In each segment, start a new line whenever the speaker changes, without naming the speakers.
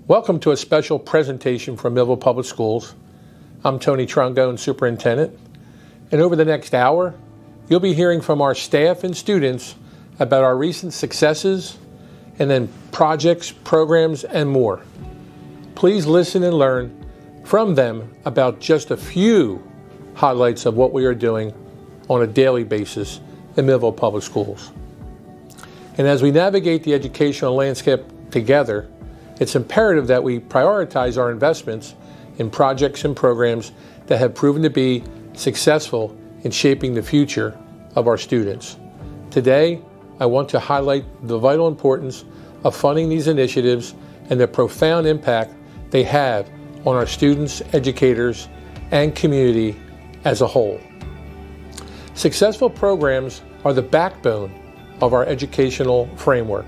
Welcome to a special presentation from Millville Public Schools. I'm Tony Trongone, Superintendent, and over the next hour, you'll be hearing from our staff and students about our recent successes and then projects, programs, and more. Please listen and learn from them about just a few highlights of what we are doing on a daily basis in Millville Public Schools. And as we navigate the educational landscape together, it's imperative that we prioritize our investments in projects and programs that have proven to be successful in shaping the future of our students. Today, I want to highlight the vital importance of funding these initiatives and the profound impact they have on our students, educators, and community as a whole. Successful programs are the backbone of our educational framework.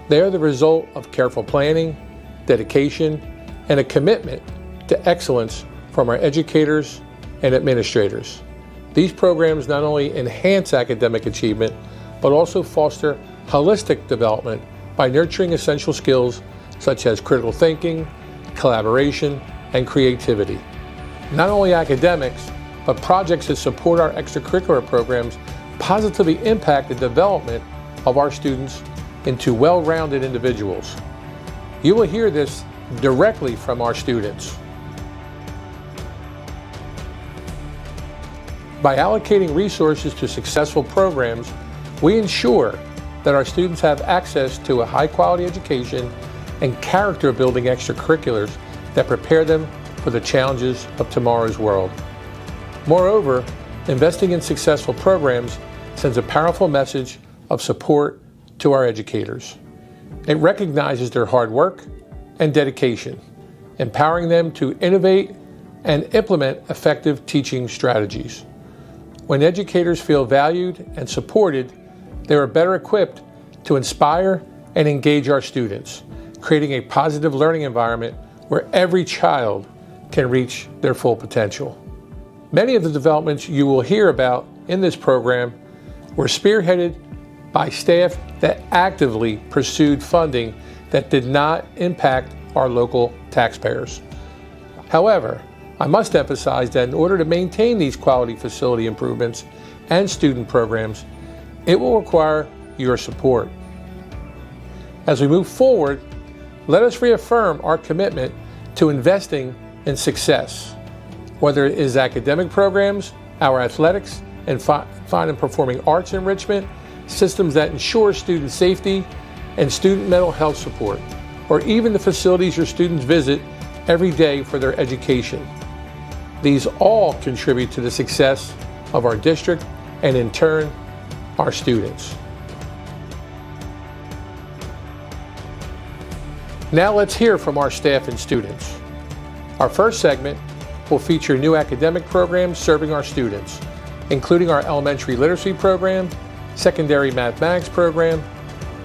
They are the result of careful planning, dedication, and a commitment to excellence from our educators and administrators. These programs not only enhance academic achievement, but also foster holistic development by nurturing essential skills such as critical thinking, collaboration, and creativity. Not only academics, but projects that support our extracurricular programs positively impact the development of our students into well-rounded individuals. You will hear this directly from our students. By allocating resources to successful programs, we ensure that our students have access to a high-quality education and character-building extracurriculars that prepare them for the challenges of tomorrow's world. Moreover, investing in successful programs sends a powerful message of support to our educators. It recognizes their hard work and dedication, empowering them to innovate and implement effective teaching strategies. When educators feel valued and supported, they are better equipped to inspire and engage our students, creating a positive learning environment where every child can reach their full potential. Many of the developments you will hear about in this program were spearheaded by staff that actively pursued funding that did not impact our local taxpayers. However, I must emphasize that in order to maintain these quality facility improvements and student programs, it will require your support. As we move forward, let us reaffirm our commitment to investing in success, whether it is academic programs, our athletics, and fine and performing arts enrichment, systems that ensure student safety and student mental health support, or even the facilities your students visit every day for their education. These all contribute to the success of our district and in turn, our students. Now let's hear from our staff and students. Our first segment will feature new academic programs serving our students, including our elementary literacy program, secondary mathematics program,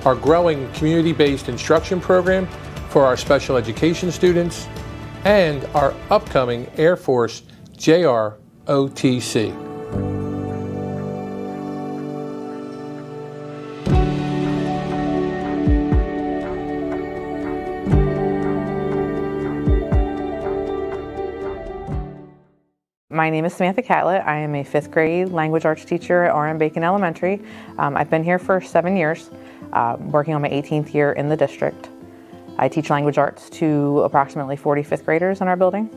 our growing community-based instruction program for our special education students, and our upcoming Air Force JROTC.
My name is Samantha Catlett. I am a 5th grade language arts teacher at R.M. Bacon Elementary. I've been here for 7 years, working on my 18th year in the district. I teach language arts to approximately 40 5th graders in our building.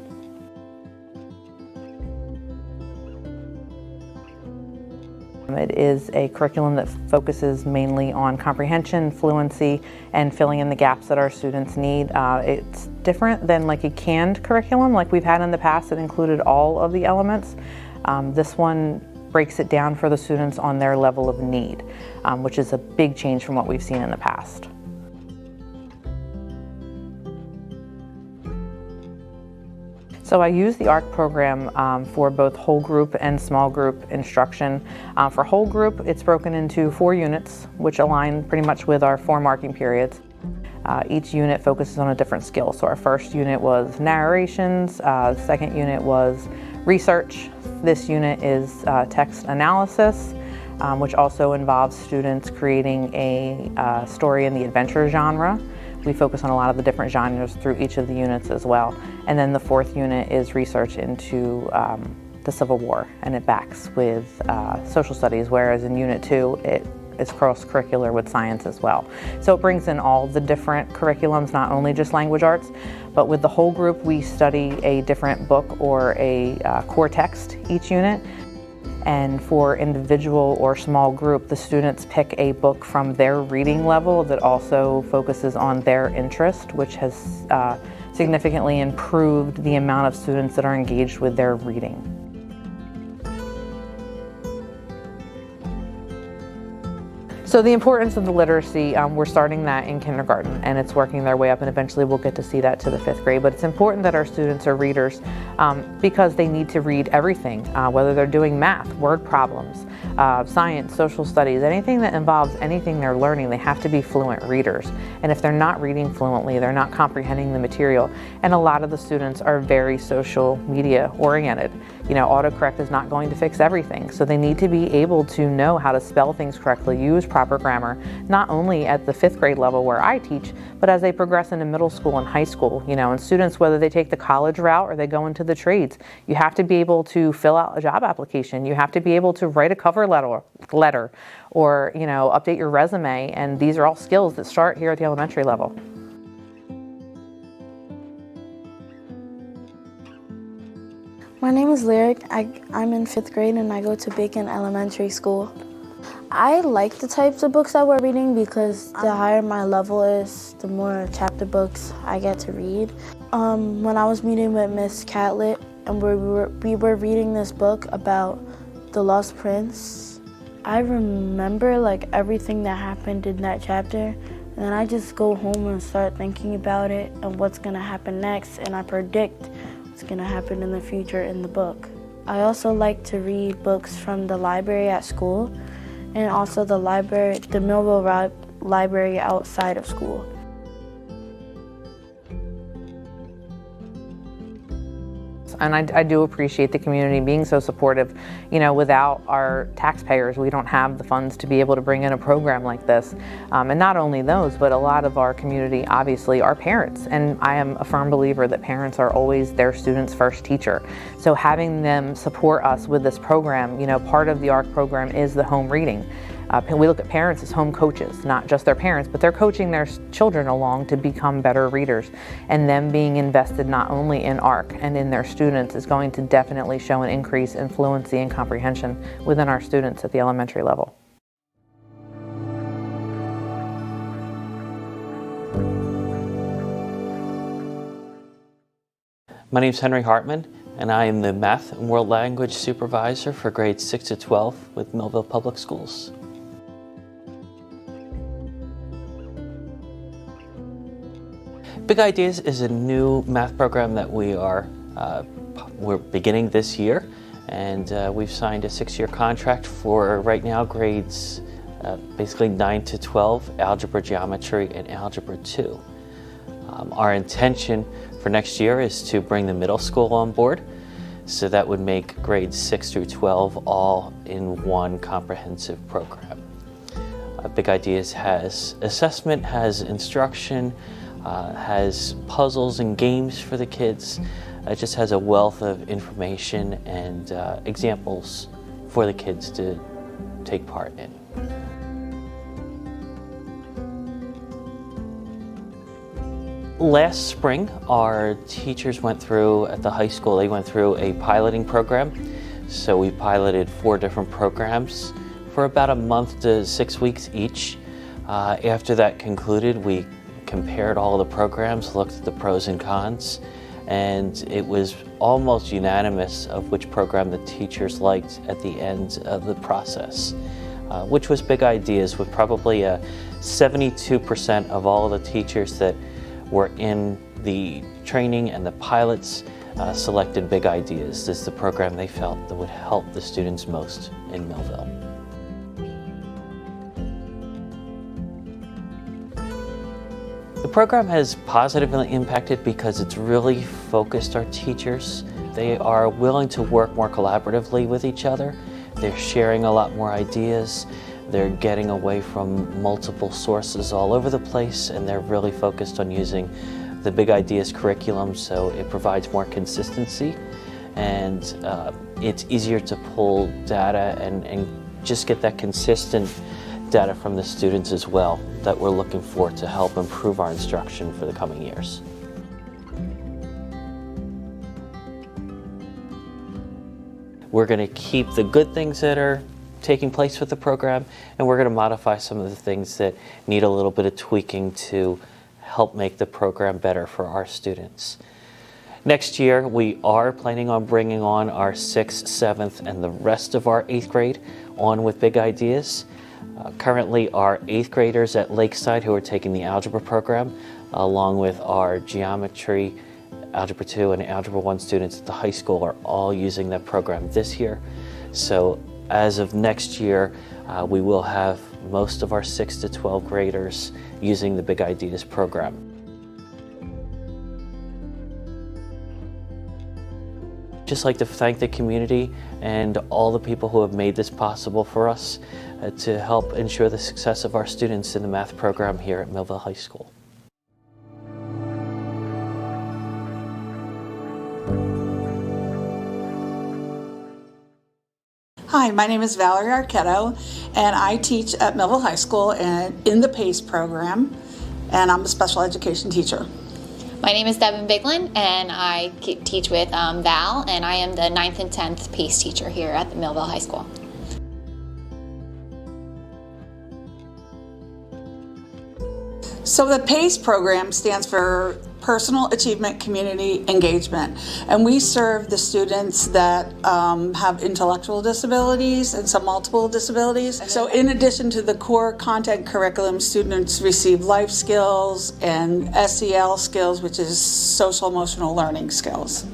It is a curriculum that focuses mainly on comprehension, fluency, and filling in the gaps that our students need. It's different than like a canned curriculum like we've had in the past that included all of the elements. This one breaks it down for the students on their level of need, which is a big change from what we've seen in the past. So I use the ARC program for both whole group and small group instruction. For whole group, it's broken into 4 units, which align pretty much with our 4 marking periods. Each unit focuses on a different skill. So our first unit was narrations, the second unit was research. This unit is text analysis, which also involves students creating a story in the adventure genre. we focus on a lot of the different genres through each of the units as well. And then the fourth unit is research into the Civil War, and it backs with social studies, whereas in Unit 2 it is cross-curricular with science as well. So it brings in all the different curriculums, not only just language arts, but with the whole group we study a different book or a core text each unit. And for individual or small group, the students pick a book from their reading level that also focuses on their interest, which has significantly improved the amount of students that are engaged with their reading. So the importance of the literacy, we're starting that in kindergarten, and it's working their way up, and eventually we'll get to see that to the 5th grade. But it's important that our students are readers because they need to read everything, whether they're doing math, word problems, science, social studies, anything that involves anything they're learning, they have to be fluent readers. And if they're not reading fluently, they're not comprehending the material. And a lot of the students are very social media oriented. You know, autocorrect is not going to fix everything, so they need to be able to know how to spell things correctly, use proper grammar, not only at the 5th grade level where I teach, but as they progress into middle school and high school. You know, and students, whether they take the college route or they go into the trades, you have to be able to fill out a job application. You have to be able to write a cover letter or, you know, update your resume, and these are all skills that start here at the elementary level.
My name is Lyric. I'm in 5th grade and I go to Bacon Elementary School. I like the types of books that we're reading because the higher my level is, the more chapter books I get to read. When I was meeting with Miss Catlett and we were reading this book about the Lost Prince, I remember like everything that happened in that chapter, and then I just go home and start thinking about it and what's gonna happen next, and I predict what's gonna happen in the future in the book. I also like to read books from the library at school and also the Millville library outside of school.
And I do appreciate the community being so supportive. You know, without our taxpayers, we don't have the funds to be able to bring in a program like this. And not only those, but a lot of our community obviously are parents. And I am a firm believer that parents are always their students' first teacher. So having them support us with this program, you know, part of the ARC program is the home reading. We look at parents as home coaches, not just their parents, but they're coaching their children along to become better readers. And them being invested not only in ARC and in their students is going to definitely show an increase in fluency and comprehension within our students at the elementary level.
My name is Henry Hartman, and I am the Math and World Language Supervisor for grades 6 to 12 with Millville Public Schools. Big Ideas is a new math program that we're beginning this year, and we've signed a 6-year contract for right now grades basically 9 to 12, algebra, geometry, and algebra 2. Our intention for next year is to bring the middle school on board, so that would make grades 6 through 12 all in one comprehensive program. Big Ideas has assessment, has instruction, has puzzles and games for the kids. It just has a wealth of information and examples for the kids to take part in. Last spring, our teachers went through, at the high school, they went through a piloting program. So we piloted 4 different programs for about a month to 6 weeks each. After that concluded, we compared all the programs, looked at the pros and cons, and it was almost unanimous of which program the teachers liked at the end of the process, which was Big Ideas, with probably 72% of all the teachers that were in the training and the pilots selected Big Ideas as the program they felt that would help the students most in Millville. The program has positively impacted because it's really focused our teachers. They are willing to work more collaboratively with each other. They're sharing a lot more ideas. They're getting away from multiple sources all over the place, and they're really focused on using the Big Ideas curriculum, so it provides more consistency, and it's easier to pull data and just get that consistent data from the students as well that we're looking for to help improve our instruction for the coming years. We're going to keep the good things that are taking place with the program, and we're going to modify some of the things that need a little bit of tweaking to help make the program better for our students. Next year, we are planning on bringing on our 6th, 7th, and the rest of our 8th grade on with Big Ideas. Currently, our 8th graders at Lakeside who are taking the algebra program, along with our geometry, Algebra 2, and Algebra 1 students at the high school are all using that program this year. So as of next year, we will have most of our 6 to 12 graders using the Big Ideas program. Just like to thank the community and all the people who have made this possible for us to help ensure the success of our students in the math program here at Millville High School.
Hi, my name is Valerie Arquetto, and I teach at Millville High School and in the PACE program, and I'm a special education teacher.
My name is Devin Biglin, and I teach with Val, and I am the 9th and 10th PACE teacher here at the Millville High School.
So the PACE program stands for Personal Achievement Community Engagement, and we serve the students that have intellectual disabilities and some multiple disabilities. So in addition to the core content curriculum, students receive life skills and SEL skills, which is social emotional learning skills.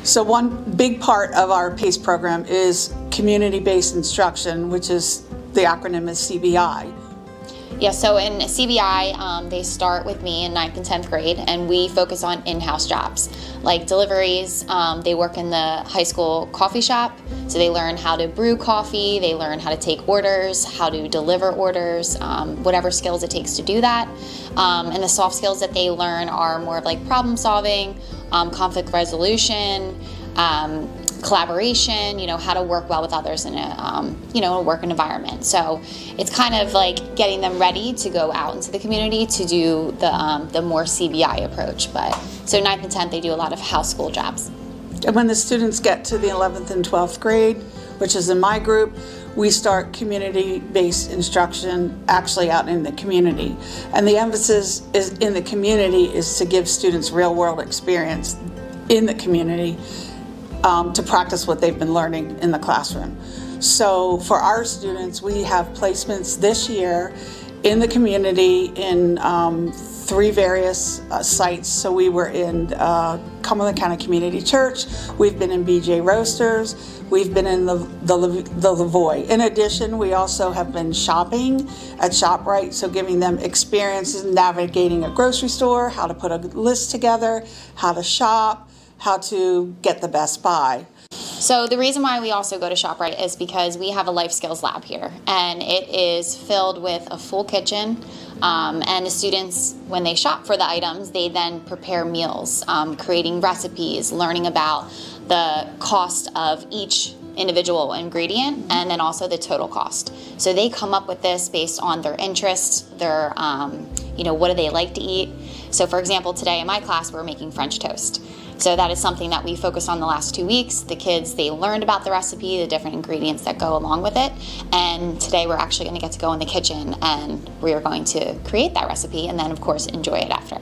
So one big part of our PACE program is community-based instruction, which is the acronym is CBI.
Yeah, so in CBI, they start with me in 9th and 10th grade, and we focus on in-house jobs, like deliveries. They work in the high school coffee shop, so they learn how to brew coffee, they learn how to take orders, how to deliver orders, whatever skills it takes to do that. And the soft skills that they learn are more of like problem solving, conflict resolution, collaboration, how to work well with others in a, a work environment. So it's kind of like getting them ready to go out into the community to do the more CBI approach. But so 9th and 10th, they do a lot of house school jobs.
And when the students get to the 11th and 12th grade, which is in my group, we start community-based instruction actually out in the community. And the emphasis is in the community is to give students real-world experience in the community to practice what they've been learning in the classroom. So for our students, we have placements this year in the community in 3 various sites. So we were in Cumberland County Community Church, we've been in BJ Roasters, we've been in the Lavoie. In addition, we also have been shopping at ShopRite, so giving them experiences in navigating a grocery store, how to put a list together, how to shop, how to get the best buy.
So the reason why we also go to ShopRite is because we have a life skills lab here, and it is filled with a full kitchen, and the students, when they shop for the items, they then prepare meals, creating recipes, learning about the cost of each individual ingredient, and then also the total cost. So they come up with this based on their interests, their, what do they like to eat. So for example, today in my class, we're making French toast. So that is something that we focused on the last 2 weeks. The kids, they learned about the recipe, the different ingredients that go along with it. And today we're actually going to get to go in the kitchen and we are going to create that recipe and then of course enjoy it after.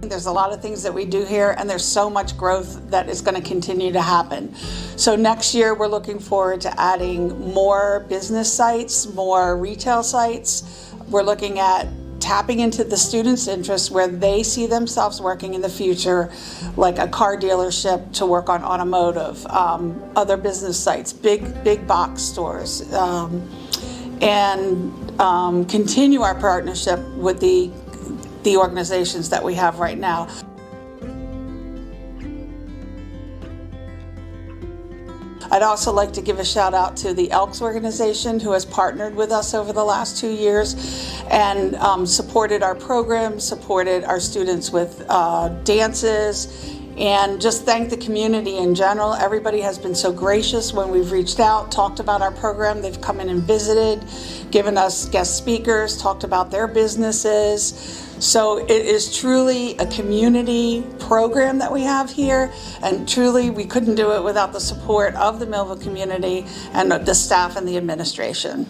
There's a lot of things that we do here, and there's so much growth that is going to continue to happen. So next year we're looking forward to adding more business sites, more retail sites. We're looking at tapping into the students' interests where they see themselves working in the future, like a car dealership to work on automotive, other business sites, big box stores, and continue our partnership with the organizations that we have right now. I'd also like to give a shout out to the Elks organization who has partnered with us over the last 2 years and supported our program, supported our students with dances, and just thank the community in general. Everybody has been so gracious when we've reached out, talked about our program. They've come in and visited, given us guest speakers, talked about their businesses. So it is truly a community program that we have here, and truly we couldn't do it without the support of the Millville community and the staff and the administration.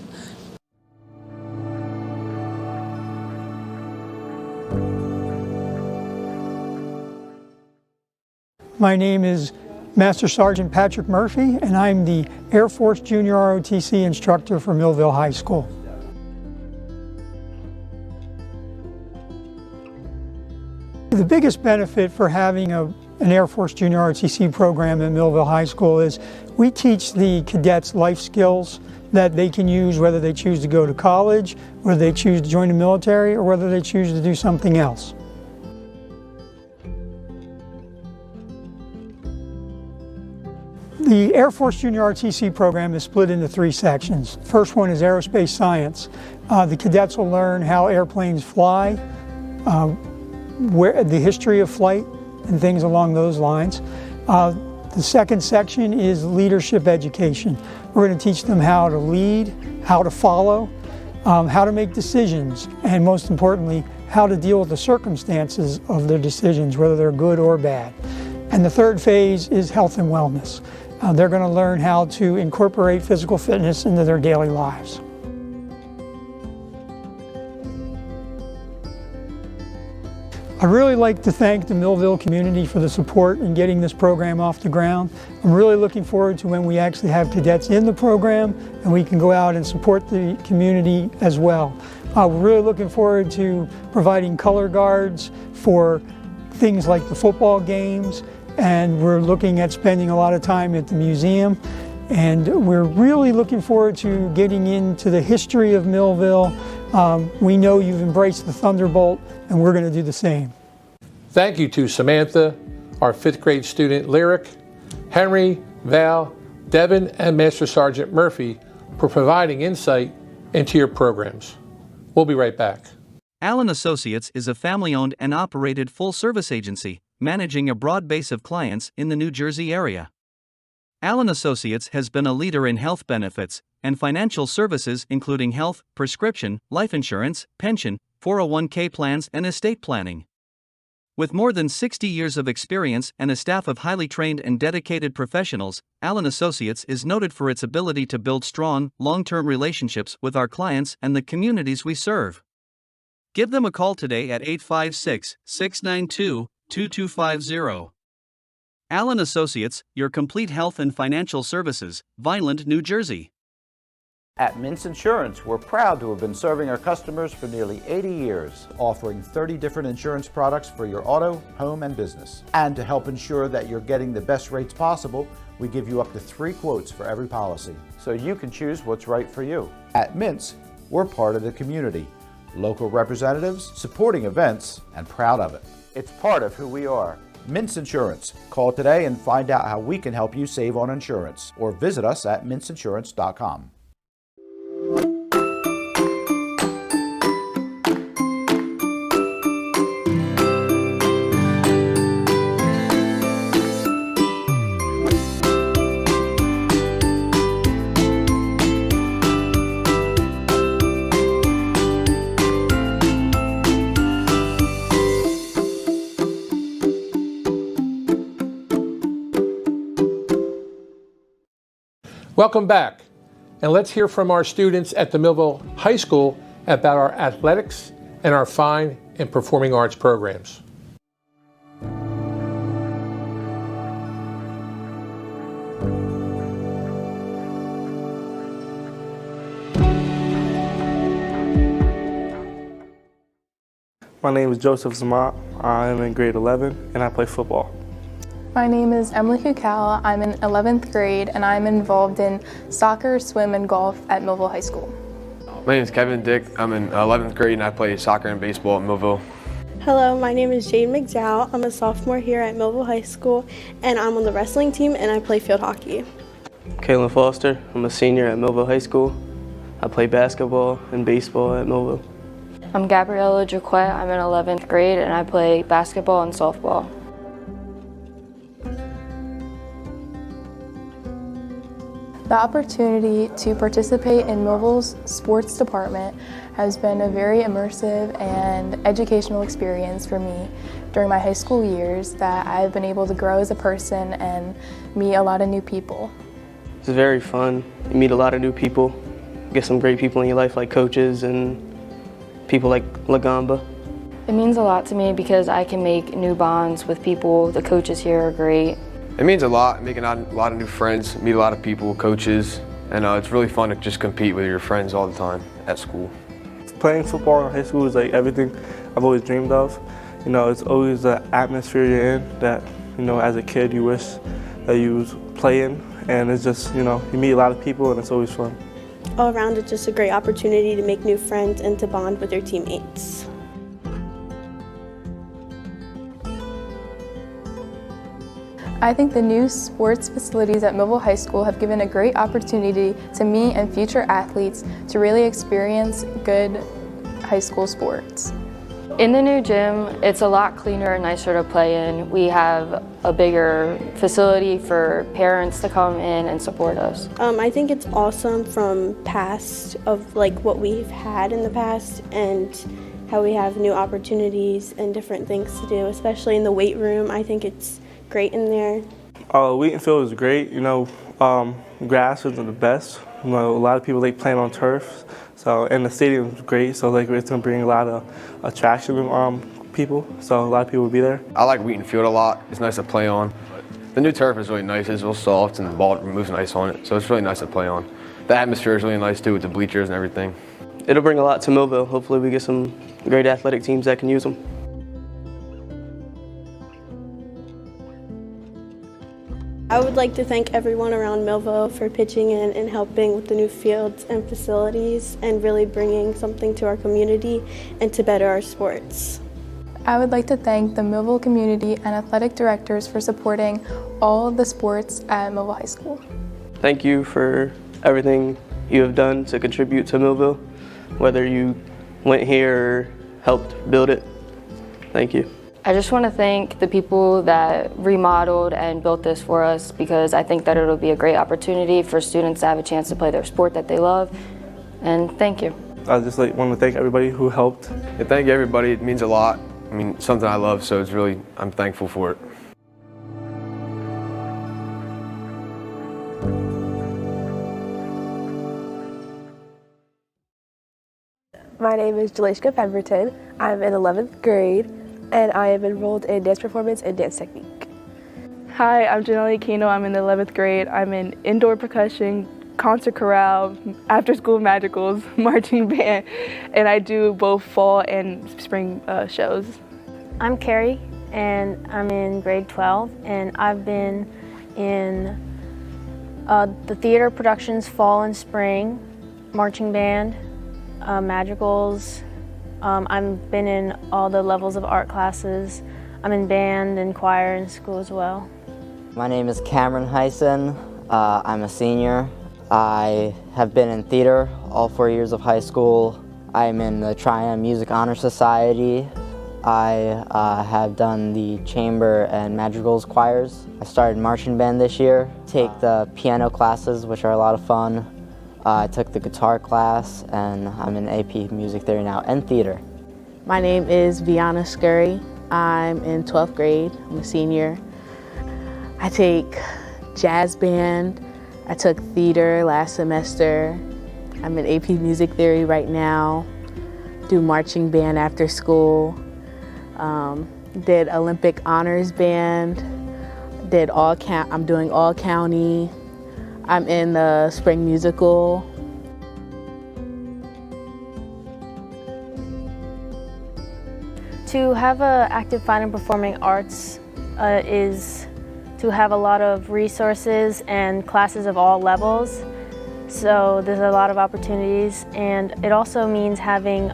My name is Master Sergeant Patrick Murphy, and I'm the Air Force Junior ROTC instructor for Millville High School. The biggest benefit for having an Air Force Junior ROTC program at Millville High School is we teach the cadets life skills that they can use whether they choose to go to college, whether they choose to join the military, or whether they choose to do something else. The Air Force Junior ROTC program is split into 3 sections. First one is aerospace science. The cadets will learn how airplanes fly, the history of flight, and things along those lines. The second section is leadership education. We're going to teach them how to lead, how to follow, how to make decisions, and most importantly, how to deal with the circumstances of their decisions, whether they're good or bad. And the third phase is health and wellness. They're going to learn how to incorporate physical fitness into their daily lives. I'd really like to thank the Millville community for the support in getting this program off the ground. I'm really looking forward to when we actually have cadets in the program and we can go out and support the community as well. We're really looking forward to providing color guards for things like the football games, and we're looking at spending a lot of time at the museum. And we're really looking forward to getting into the history of Millville. We know you've embraced the Thunderbolt, and we're going to do the same.
Thank you to Samantha, our 5th grade student Lyric, Henry, Val, Devin, and Master Sergeant Murphy for providing insight into your programs. We'll be right back.
Allen Associates is a family-owned and operated full-service agency, managing a broad base of clients in the New Jersey area. Allen Associates has been a leader in health benefits and financial services including health, prescription, life insurance, pension, 401k plans, and estate planning. With more than 60 years of experience and a staff of highly trained and dedicated professionals, Allen Associates is noted for its ability to build strong, long-term relationships with our clients and the communities we serve. Give them a call today at 856-692-2250. Allen Associates, your complete health and financial services, Vineland, New Jersey.
At Mintz Insurance, we're proud to have been serving our customers for nearly 80 years, offering 30 different insurance products for your auto, home, and business. And to help ensure that you're getting the best rates possible, we give you up to 3 quotes for every policy, so you can choose what's right for you. At Mintz, we're part of the community, local representatives, supporting events, and proud of it. It's part of who we are. Mintz Insurance. Call today and find out how we can help you save on insurance, or visit us at mintzinsurance.com.
Welcome back, and let's hear from our students at the Millville High School about our athletics and our fine and performing arts programs.
My name is Joseph Zamat. I'm in grade 11 and I play football.
My name is Emily Kukala. I'm in 11th grade and I'm involved in soccer, swim, and golf at Millville High School.
My name is Kevin Dick. I'm in 11th grade and I play soccer and baseball at Millville.
Hello, my name is Jade McDowell. I'm a sophomore here at Millville High School and I'm on the wrestling team and I play field hockey.
Kalen Foster. I'm a senior at Millville High School. I play basketball and baseball at Millville.
I'm Gabriella Jaquette. I'm in 11th grade and I play basketball and softball.
The opportunity to participate in Millville's sports department has been a very immersive and educational experience for me during my high school years that I've been able to grow as a person and meet a lot of new people.
It's very fun. You meet a lot of new people, get some great people in your life like coaches and people like Lagamba.
It means a lot to me because I can make new bonds with people. The coaches here are great.
It means a lot, making a lot of new friends, meet a lot of people, coaches, and it's really fun to just compete with your friends all the time at school.
Playing football in high school is like everything I've always dreamed of. You know, it's always the atmosphere you're in that, you know, as a kid you wish that you was playing, and it's just, you know, you meet a lot of people and it's always fun.
All around, it's just a great opportunity to make new friends and to bond with your teammates.
I think the new sports facilities at Millville High School have given a great opportunity to me and future athletes to really experience good high school sports.
In the new gym, it's a lot cleaner and nicer to play in. We have a bigger facility for parents to come in and support us.
I think it's awesome from past of like what we've had in the past and how we have new opportunities and different things to do, especially in the weight room. I think it's great in there.
Wheaton Field is great. You know, grass isn't the best. You know, a lot of people like playing on turf. So, and the stadium is great. So, like, it's gonna bring a lot of attraction people. So, a lot of people will be there.
I like Wheaton Field a lot. It's nice to play on. The new turf is really nice. It's real soft, and the ball moves nice on it. So, it's really nice to play on. The atmosphere is really nice too with the bleachers and everything.
It'll bring a lot to Millville. Hopefully, we get some great athletic teams that can use them.
I would like to thank everyone around Millville for pitching in and helping with the new fields and facilities and really bringing something to our community and to better our sports.
I would like to thank the Millville community and athletic directors for supporting all of the sports at Millville High School.
Thank you for everything you have done to contribute to Millville, whether you went here or helped build it. Thank you.
I just want to thank the people that remodeled and built this for us because I think that it'll be a great opportunity for students to have a chance to play their sport that they love. And thank you.
I just want to thank everybody who helped.
Yeah, thank you everybody. It means a lot. I mean, something I love, so it's really, I'm thankful for it.
My name is Jalishka Pemberton. I'm in 11th grade. And I am enrolled in dance performance and dance technique.
Hi, I'm Janelle Aquino. I'm in the 11th grade. I'm in indoor percussion, concert chorale, after-school magicals, marching band, and I do both fall and spring shows.
I'm Carrie, and I'm in grade 12, and I've been in the theater productions fall and spring, marching band, magicals. I've been in all the levels of art classes. I'm in band and choir in school as well.
My name is Cameron Hyson. I'm a senior. I have been in theater all 4 years of high school. I'm in the Trongone Music Honor Society. I have done the chamber and madrigals choirs. I started marching band this year. Take the piano classes, which are a lot of fun. I took the guitar class, and I'm in AP Music Theory now, and theater.
My name is Vianna Scurry. I'm in 12th grade. I'm a senior. I take jazz band. I took theater last semester. I'm in AP Music Theory right now. Do marching band after school. Did Olympic honors band. I'm doing all county. I'm in the spring musical.
To have an active fine and performing arts is to have a lot of resources and classes of all levels. So there's a lot of opportunities, and it also means having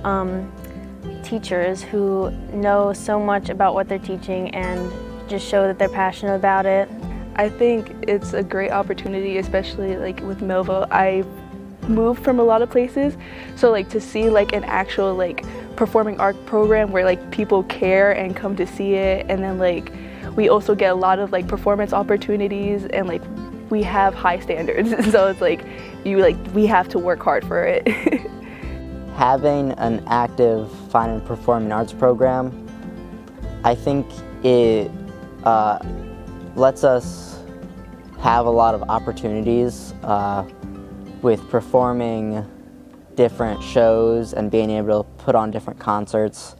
teachers who know so much about what they're teaching and just show that they're passionate about it.
I think it's a great opportunity, especially like with Millville. I moved from a lot of places, so like to see like an actual like performing art program where like people care and come to see it, and then like we also get a lot of like performance opportunities, and like we have high standards. So it's like we have to work hard for it.
Having an active fine and performing arts program, I think it lets us have a lot of opportunities with performing different shows and being able to put on different concerts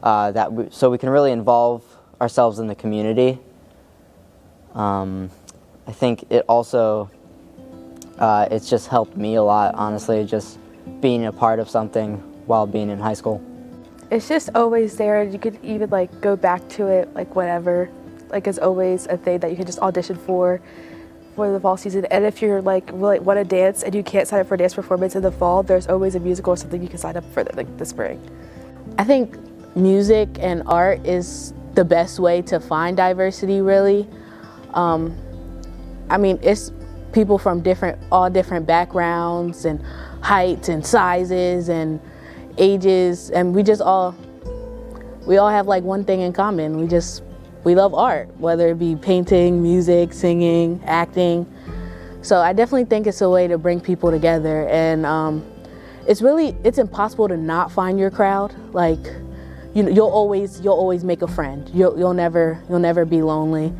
so we can really involve ourselves in the community. I think it also, it's just helped me a lot, honestly, just being a part of something while being in high school.
It's just always there. You could even like go back to it like whenever. Like it's always a thing that you can just audition for the fall season. And if you're like really want to dance and you can't sign up for a dance performance in the fall, there's always a musical or something you can sign up for the spring. I think music and art is the best way to find diversity, really. I mean, it's people from all different backgrounds and heights and sizes and ages, and we all have like one thing in common. We love art, whether it be painting, music, singing, acting. So I definitely think it's a way to bring people together, and it's impossible to not find your crowd. Like, you know, you'll always make a friend. You'll never be lonely.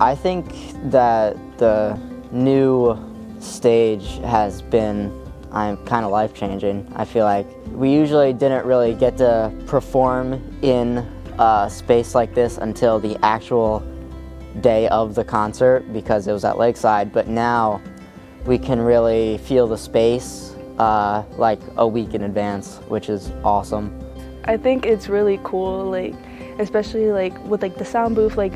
I think that the new stage has been kind of life-changing. I feel like we usually didn't really get to perform in a space like this until the actual day of the concert because it was at Lakeside, but now we can really feel the space like a week in advance, which is awesome.
I think it's really cool, like especially like with like the sound booth, like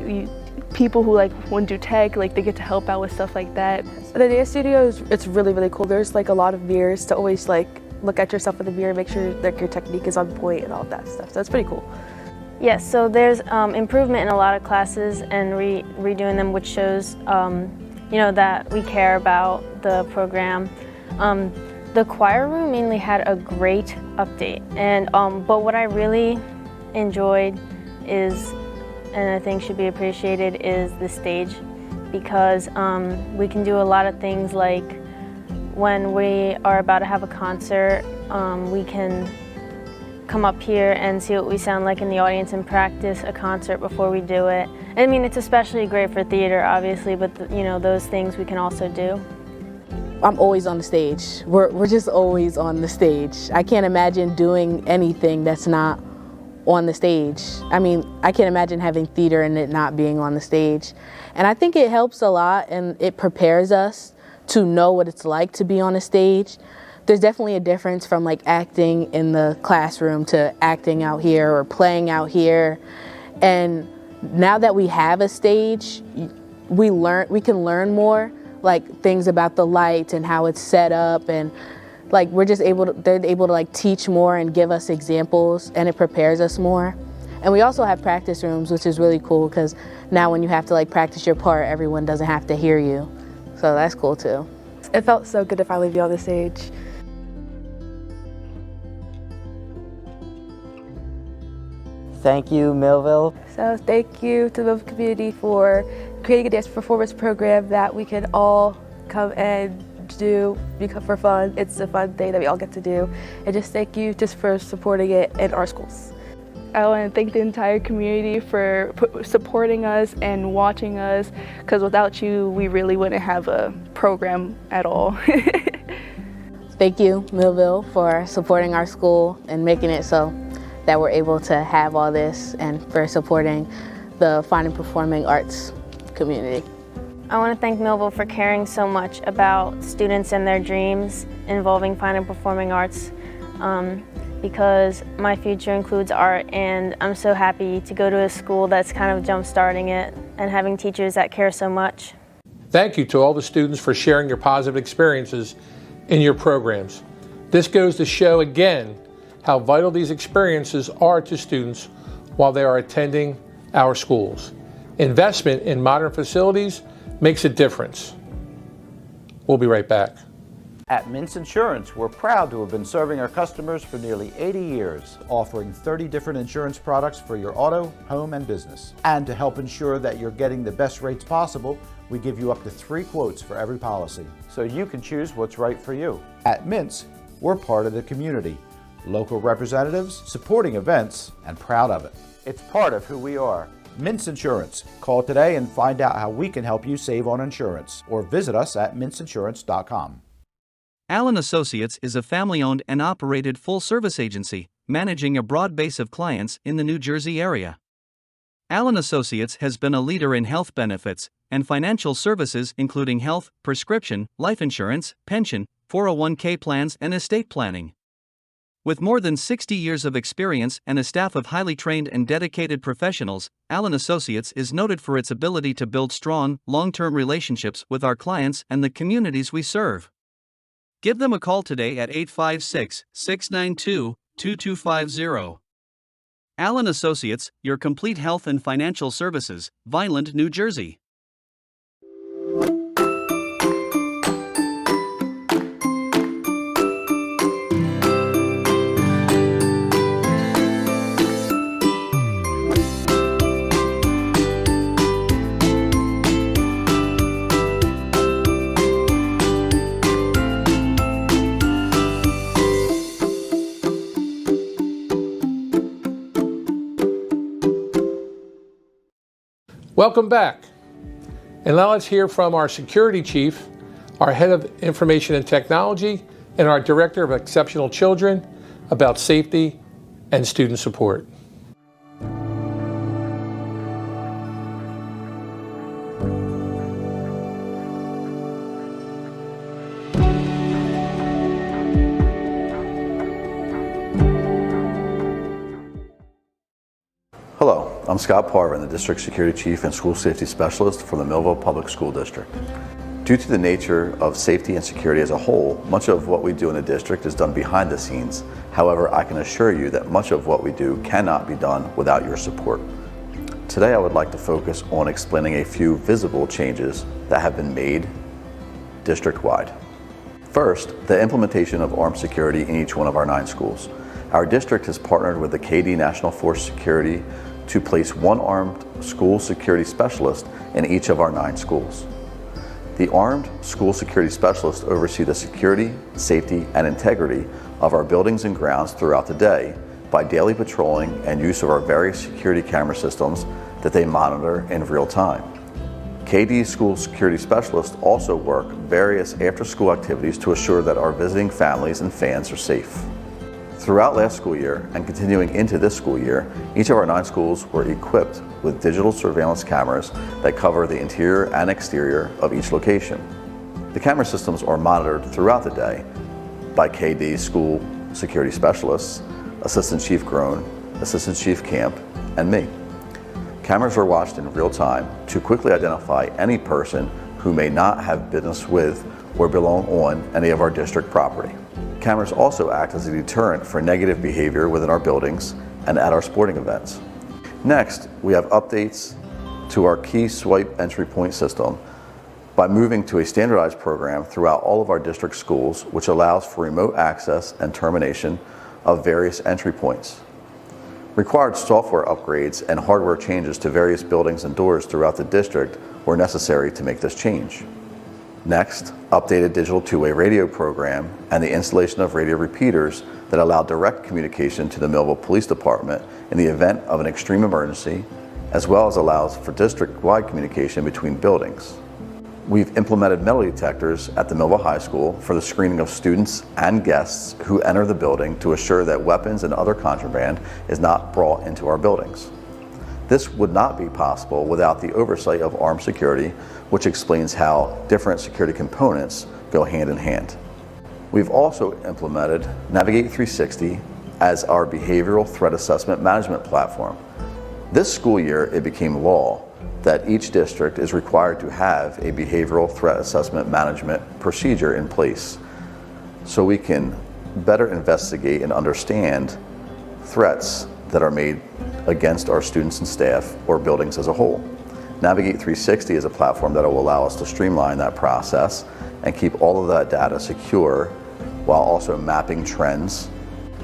people who like want to do tech, like they get to help out with stuff like that. The dance studio it's really, really cool. There's like a lot of mirrors to always like look at yourself in the mirror, make sure that your technique is on point and all of that stuff. So it's pretty cool.
Yes, so there's improvement in a lot of classes and redoing them, which shows you know, that we care about the program. The choir room mainly had a great update, and but what I really enjoyed is, and I think should be appreciated, is the stage, because we can do a lot of things, like when we are about to have a concert, we can come up here and see what we sound like in the audience and practice a concert before we do it. I mean, it's especially great for theater, obviously, but you know, those things we can also do.
I'm always on the stage. We're just always on the stage. I can't imagine doing anything that's not on the stage. I mean, I can't imagine having theater and it not being on the stage. And I think it helps a lot, and it prepares us to know what it's like to be on a stage. There's definitely a difference from like acting in the classroom to acting out here or playing out here. And now that we have a stage, we can learn more, like things about the lights and how it's set up, and like they're able to like teach more and give us examples, and it prepares us more. And we also have practice rooms, which is really cool, because now when you have to like practice your part, everyone doesn't have to hear you. So that's cool too.
It felt so good to finally be on the stage.
Thank you, Millville.
So thank you to the Millville community for creating a dance performance program that we can all come and do for fun. It's a fun thing that we all get to do. And just thank you just for supporting it in our schools. I want to thank the entire community for supporting us and watching us, because without you, we really wouldn't have a program at all.
Thank you, Millville, for supporting our school and making it so that we're able to have all this, and for supporting the fine and performing arts community.
I want to thank Millville for caring so much about students and their dreams involving fine and performing arts, because my future includes art, and I'm so happy to go to a school that's kind of jump-starting it and having teachers that care so much.
Thank you to all the students for sharing your positive experiences in your programs. This goes to show again how vital these experiences are to students while they are attending our schools. Investment in modern facilities makes a difference. We'll be right back.
At Mintz Insurance, we're proud to have been serving our customers for nearly 80 years, offering 30 different insurance products for your auto, home, and business. And to help ensure that you're getting the best rates possible, we give you up to 3 quotes for every policy, so you can choose what's right for you. At Mintz, we're part of the community, local representatives, supporting events, and proud of it. It's part of who we are. Mintz Insurance. Call today and find out how we can help you save on insurance, or visit us at mintzinsurance.com.
Allen Associates is a family-owned and operated full-service agency, managing a broad base of clients in the New Jersey area. Allen Associates has been a leader in health benefits and financial services including health, prescription, life insurance, pension, 401k plans, and estate planning. With more than 60 years of experience and a staff of highly trained and dedicated professionals, Allen Associates is noted for its ability to build strong, long-term relationships with our clients and the communities we serve. Give them a call today at 856-692-2250. Allen Associates, your complete health and financial services, Vineland, New Jersey.
Welcome back. And now let's hear from our security chief, our head of information and technology, and our director of exceptional children about safety and student support.
Hello, I'm Scott Parvin, the District Security Chief and School Safety Specialist for the Millville Public School District. Due to the nature of safety and security as a whole, much of what we do in the district is done behind the scenes. However, I can assure you that much of what we do cannot be done without your support. Today I would like to focus on explaining a few visible changes that have been made district-wide. First, the implementation of armed security in each one of our 9 schools. Our district has partnered with the KD National Force Security to place 1 armed school security specialist in each of our 9 schools. The armed school security specialists oversee the security, safety, and integrity of our buildings and grounds throughout the day by daily patrolling and use of our various security camera systems that they monitor in real time. KD school security specialists also work various after-school activities to assure that our visiting families and fans are safe. Throughout last school year and continuing into this school year, each of our 9 schools were equipped with digital surveillance cameras that cover the interior and exterior of each location. The camera systems are monitored throughout the day by KD school security specialists, Assistant Chief Groen, Assistant Chief Camp, and me. Cameras are watched in real time to quickly identify any person who may not have business with or belong on any of our district property. Cameras also act as a deterrent for negative behavior within our buildings and at our sporting events. Next, we have updates to our key swipe entry point system by moving to a standardized program throughout all of our district schools, which allows for remote access and termination of various entry points. Required software upgrades and hardware changes to various buildings and doors throughout the district were necessary to make this change. Next, updated digital two-way radio program and the installation of radio repeaters that allow direct communication to the Millville Police Department in the event of an extreme emergency, as well as allows for district-wide communication between buildings. We've implemented metal detectors at the Millville High School for the screening of students and guests who enter the building to assure that weapons and other contraband is not brought into our buildings. This would not be possible without the oversight of armed security, which explains how different security components go hand in hand. We've also implemented Navigate 360 as our behavioral threat assessment management platform. This school year, it became law that each district is required to have a behavioral threat assessment management procedure in place so we can better investigate and understand threats that are made against our students and staff or buildings as a whole. Navigate 360 is a platform that will allow us to streamline that process and keep all of that data secure while also mapping trends.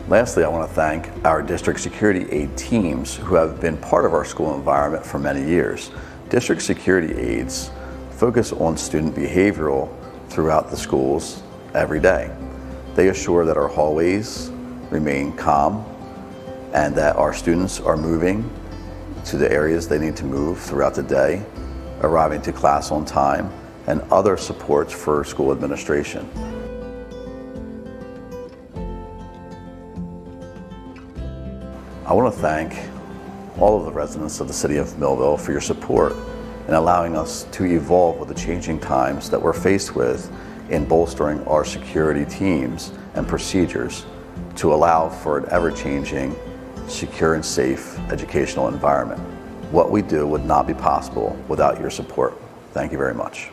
Lastly, I want to thank our district security aid teams who have been part of our school environment for many years. District security aides focus on student behavioral throughout the schools every day. They assure that our hallways remain calm and that our students are moving to the areas they need to move throughout the day, arriving to class on time, and other supports for school administration. I want to thank all of the residents of the city of Millville for your support in allowing us to evolve with the changing times that we're faced with in bolstering our security teams and procedures to allow for an ever-changing, secure and safe educational environment. What we do would not be possible without your support. Thank you very much.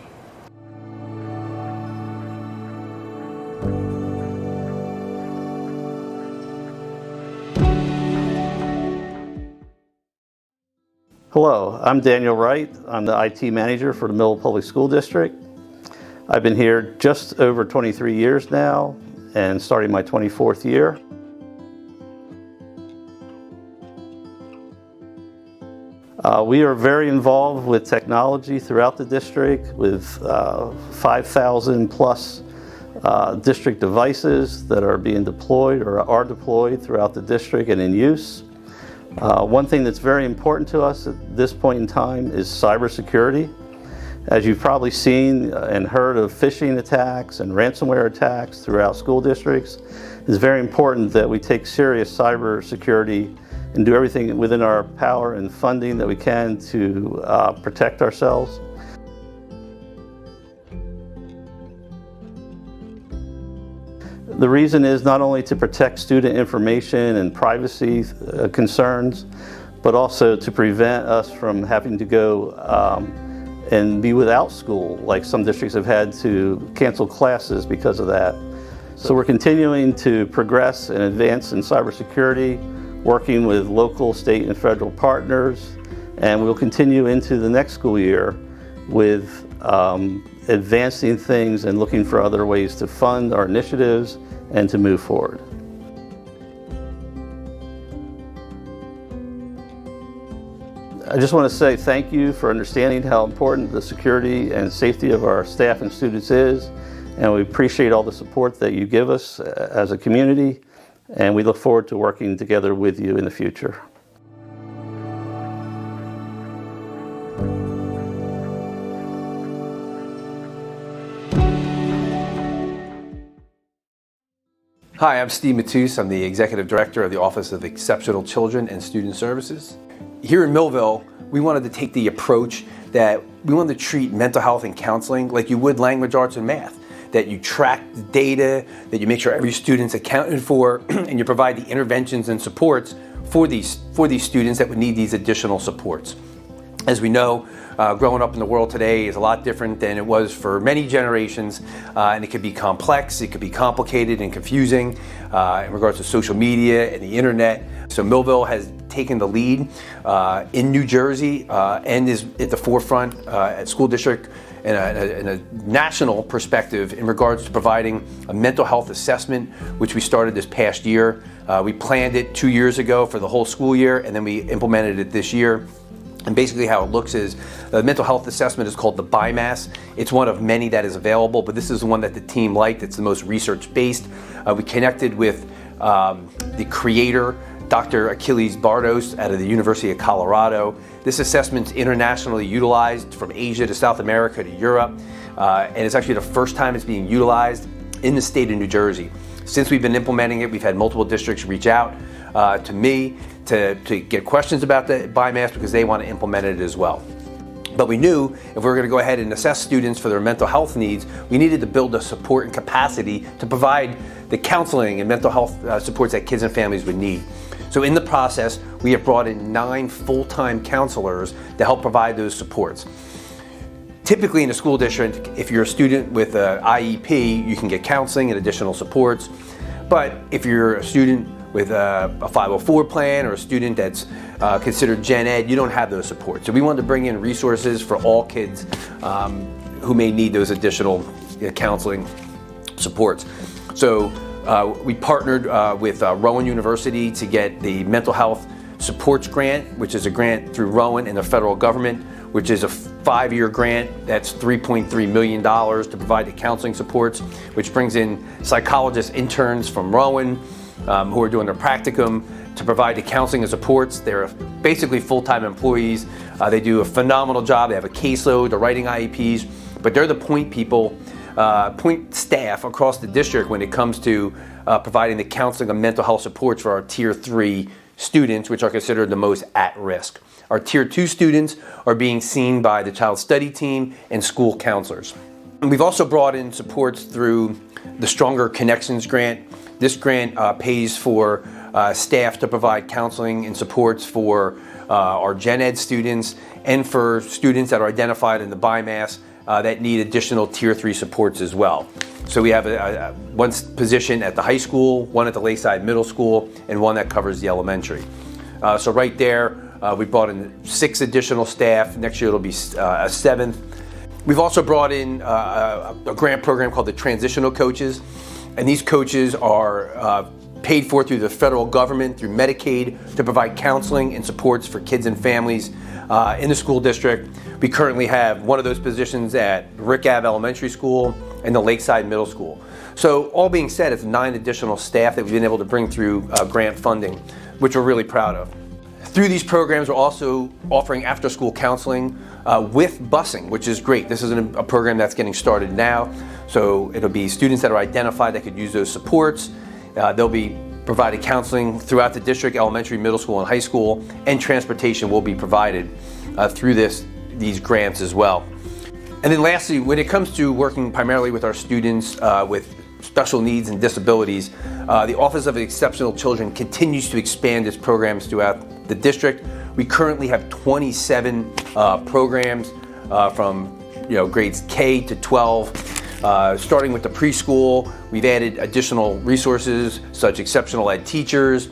Hello, I'm Daniel Wright. I'm the IT manager for the Millville Public School District. I've been here just over 23 years now and starting my 24th year. We are very involved with technology throughout the district with 5,000 plus district devices that are being deployed or are deployed throughout the district and in use. One thing that's very important to us at this point in time is cybersecurity. As you've probably seen and heard of phishing attacks and ransomware attacks throughout school districts, it's very important that we take serious cybersecurity and do everything within our power and funding that we can to protect ourselves. The reason is not only to protect student information and privacy concerns, but also to prevent us from having to go and be without school, like some districts have had to cancel classes because of that. So we're continuing to progress and advance in cybersecurity, working with local, state, and federal partners, and we'll continue into the next school year with advancing things and looking for other ways to fund our initiatives and to move forward. I just want to say thank you for understanding how important the security and safety of our staff and students is, and we appreciate all the support that you give us as a community, and we look forward to working together with you in the future.
Hi, I'm Steve Matus. I'm the Executive Director of the Office of Exceptional Children and Student Services. Here in Millville, we wanted to take the approach that we wanted to treat mental health and counseling like you would language arts and math. That you track the data, that you make sure every student's accounted for, and you provide the interventions and supports for these students that would need these additional supports. As we know, growing up in the world today is a lot different than it was for many generations, and it could be complex, it could be complicated and confusing in regards to social media and the internet. So Millville has taken the lead in New Jersey and is at the forefront at school district in a national perspective in regards to providing a mental health assessment, which we started this past year. We planned it 2 years ago for the whole school year, and then we implemented it this year. And basically how it looks is the mental health assessment is called the BIMAS. It's one of many that is available, but this is the one that the team liked. It's the most research-based. We connected with the creator, Dr. Achilles Bardos out of the University of Colorado. This assessment's internationally utilized from Asia to South America to Europe, and it's actually the first time it's being utilized in the state of New Jersey. Since we've been implementing it, we've had multiple districts reach out to me to get questions about the BIMAS because they want to implement it as well. But we knew if we were going to go ahead and assess students for their mental health needs, we needed to build the support and capacity to provide the counseling and mental health supports that kids and families would need. So in the process, we have brought in 9 full-time counselors to help provide those supports. Typically in a school district, if you're a student with an IEP, you can get counseling and additional supports. But if you're a student with a 504 plan or a student that's considered Gen Ed, you don't have those supports. So we wanted to bring in resources for all kids who may need those additional counseling supports. So we partnered with Rowan University to get the Mental Health Supports Grant, which is a grant through Rowan and the federal government, which is a 5-year grant that's $3.3 million to provide the counseling supports, which brings in psychologists, interns from Rowan who are doing their practicum to provide the counseling and supports. They're basically full-time employees. They do a phenomenal job. They have a caseload, they're writing IEPs, but they're the point people, point staff across the district when it comes to providing the counseling and mental health supports for our Tier 3 students, which are considered the most at risk. Our Tier 2 students are being seen by the Child Study Team and school counselors. And we've also brought in supports through the Stronger Connections Grant. This grant pays for staff to provide counseling and supports for our Gen Ed students and for students that are identified in the BIMAS that need additional Tier 3 supports as well. So we have one position at the high school, one at the Lakeside Middle School, and one that covers the elementary. So right there, we brought in 6 additional staff. Next year it'll be a 7th. We've also brought in a grant program called the Transitional Coaches, and these coaches are paid for through the federal government, through Medicaid, to provide counseling and supports for kids and families in the school district. We currently have one of those positions at Rick Ave Elementary School and the Lakeside Middle School. So all being said, it's 9 additional staff that we've been able to bring through grant funding, which we're really proud of. Through these programs, we're also offering after-school counseling with busing, which is great. This is a program that's getting started now. So it'll be students that are identified that could use those supports. They'll be provided counseling throughout the district, elementary, middle school, and high school, and transportation will be provided through these grants as well. And then lastly, when it comes to working primarily with our students with special needs and disabilities, the Office of Exceptional Children continues to expand its programs throughout the district. We currently have 27 programs from grades K to 12. Starting with the preschool, we've added additional resources such as exceptional ed teachers,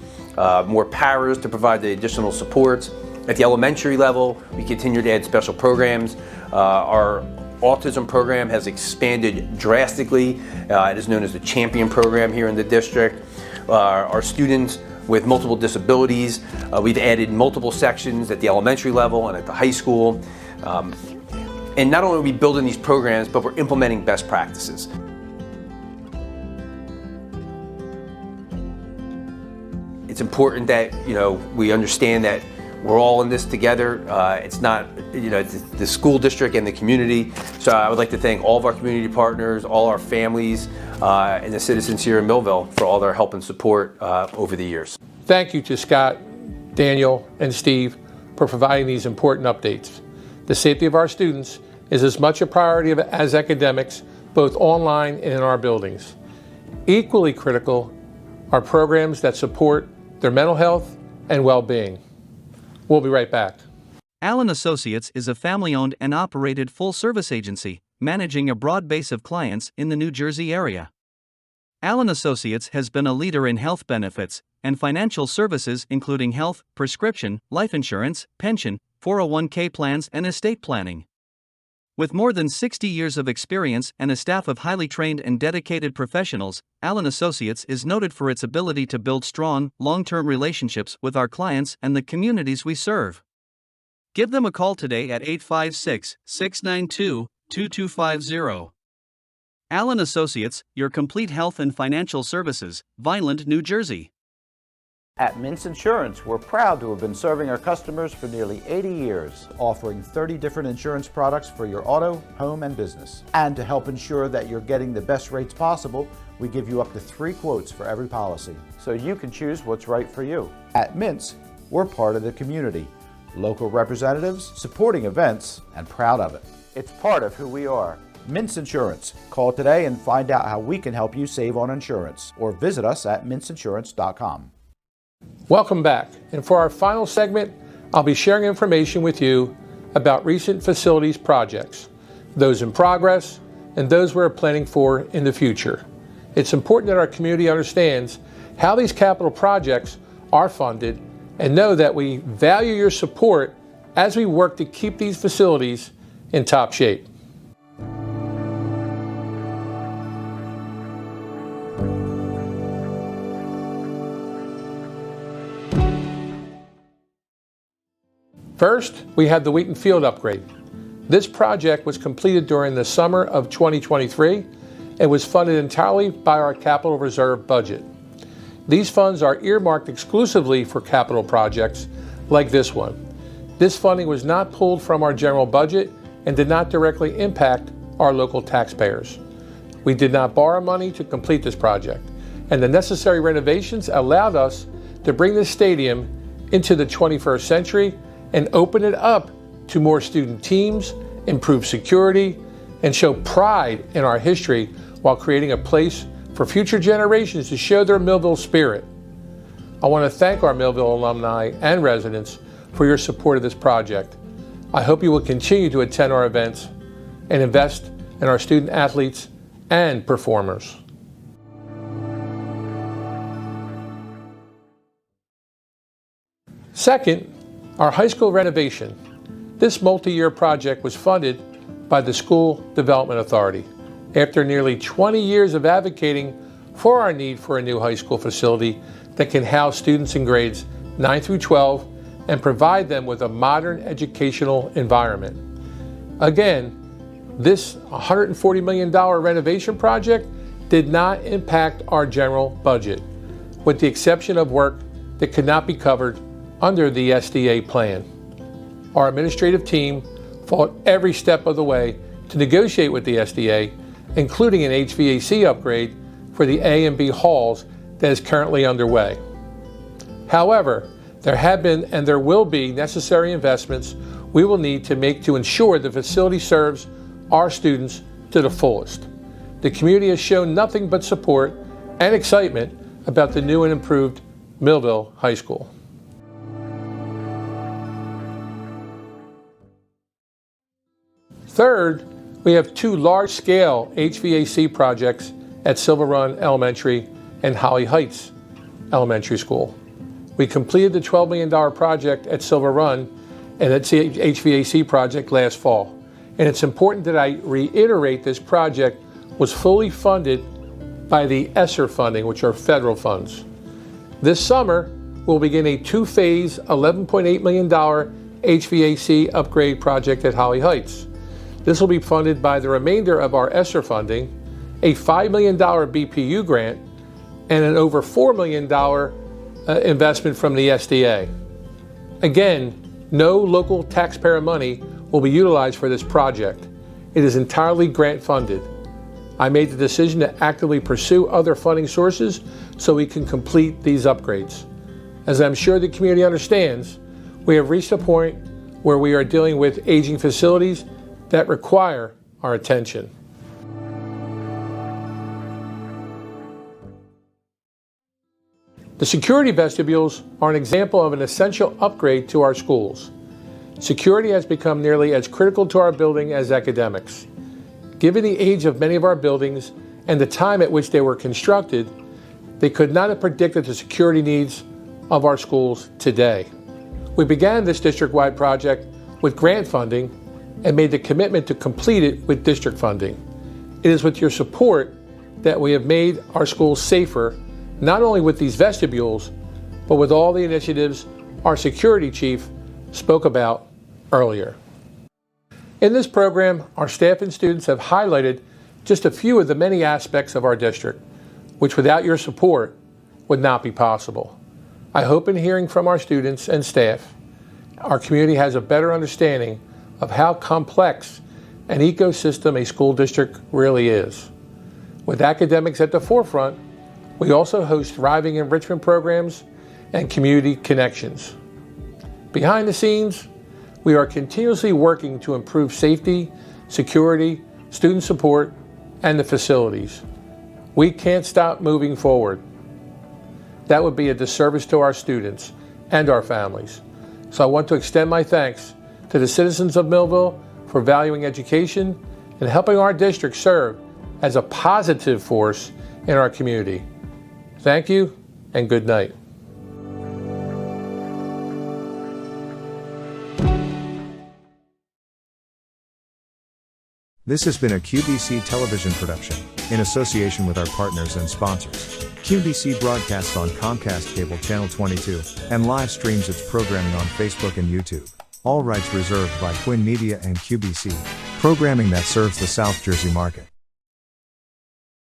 more paras to provide the additional supports. At the elementary level, we continue to add special programs. Our autism program has expanded drastically. It is known as the Champion program here in the district. Our students with multiple disabilities, we've added multiple sections at the elementary level and at the high school. And not only are we building these programs, but we're implementing best practices. It's important that we understand that we're all in this together. It's not, it's the school district and the community. So I would like to thank all of our community partners, all our families, and the citizens here in Millville for all their help and support over the years.
Thank you to Scott, Daniel, and Steve for providing these important updates. The safety of our students is as much a priority as academics, both online and in our buildings. Equally critical are programs that support their mental health and well-being. We'll be right back.
Allen Associates is a family-owned and operated full-service agency, managing a broad base of clients in the New Jersey area. Allen Associates has been a leader in health benefits and financial services including health, prescription, life insurance, pension, 401k plans, and estate planning. With more than 60 years of experience and a staff of highly trained and dedicated professionals, Allen Associates is noted for its ability to build strong, long-term relationships with our clients and the communities we serve. Give them a call today at 856-692-2250. Allen Associates, your complete health and financial services, Vineland, New Jersey.
At Mintz Insurance, we're proud to have been serving our customers for nearly 80 years, offering 30 different insurance products for your auto, home, and business. And to help ensure that you're getting the best rates possible, we give you up to 3 quotes for every policy, so you can choose what's right for you. At Mintz, we're part of the community, local representatives, supporting events, and proud of it. It's part of who we are. Mintz Insurance. Call today and find out how we can help you save on insurance, or visit us at mintzinsurance.com.
Welcome back, and for our final segment, I'll be sharing information with you about recent facilities projects, those in progress, and those we're planning for in the future. It's important that our community understands how these capital projects are funded, and know that we value your support as we work to keep these facilities in top shape. First, we have the Wheaton Field upgrade. This project was completed during the summer of 2023 and was funded entirely by our capital reserve budget. These funds are earmarked exclusively for capital projects like this one. This funding was not pulled from our general budget and did not directly impact our local taxpayers. We did not borrow money to complete this project, and the necessary renovations allowed us to bring this stadium into the 21st century and open it up to more student teams, improve security, and show pride in our history while creating a place for future generations to show their Millville spirit. I want to thank our Millville alumni and residents for your support of this project. I hope you will continue to attend our events and invest in our student athletes and performers. Second, our high school renovation. This multi-year project was funded by the School Development Authority. After nearly 20 years of advocating for our need for a new high school facility that can house students in grades 9 through 12 and provide them with a modern educational environment. Again, this $140 million renovation project did not impact our general budget, with the exception of work that could not be covered under the SDA plan. Our administrative team fought every step of the way to negotiate with the SDA, including an HVAC upgrade for the A and B halls that is currently underway. However, there have been and there will be necessary investments we will need to make to ensure the facility serves our students to the fullest. The community has shown nothing but support and excitement about the new and improved Millville High School. Third, we have two large-scale HVAC projects at Silver Run Elementary and Holly Heights Elementary School. We completed the $12 million project at Silver Run and its HVAC project last fall. And it's important that I reiterate this project was fully funded by the ESSER funding, which are federal funds. This summer, we'll begin a two-phase, $11.8 million HVAC upgrade project at Holly Heights. This will be funded by the remainder of our ESSER funding, a $5 million BPU grant, and an over $4 million investment from the SDA. Again, no local taxpayer money will be utilized for this project. It is entirely grant funded. I made the decision to actively pursue other funding sources so we can complete these upgrades. As I'm sure the community understands, we have reached a point where we are dealing with aging facilities that require our attention. The security vestibules are an example of an essential upgrade to our schools. Security has become nearly as critical to our building as academics. Given the age of many of our buildings and the time at which they were constructed, they could not have predicted the security needs of our schools today. We began this district-wide project with grant funding and made the commitment to complete it with district funding. It is with your support that we have made our schools safer, not only with these vestibules, but with all the initiatives our security chief spoke about earlier. In this program, our staff and students have highlighted just a few of the many aspects of our district, which without your support would not be possible. I hope in hearing from our students and staff, our community has a better understanding of how complex an ecosystem a school district really is. With academics at the forefront, we also host thriving enrichment programs and community connections. Behind the scenes, we are continuously working to improve safety, security, student support, and the facilities. We can't stop moving forward. That would be a disservice to our students and our families. So I want to extend my thanks to the citizens of Millville for valuing education and helping our district serve as a positive force in our community. Thank you, and good night.
This has been a QBC television production, in association with our partners and sponsors. QBC broadcasts on Comcast Cable Channel 22, and live streams its programming on Facebook and YouTube. All rights reserved by Quinn Media and QBC, programming that serves the South Jersey market.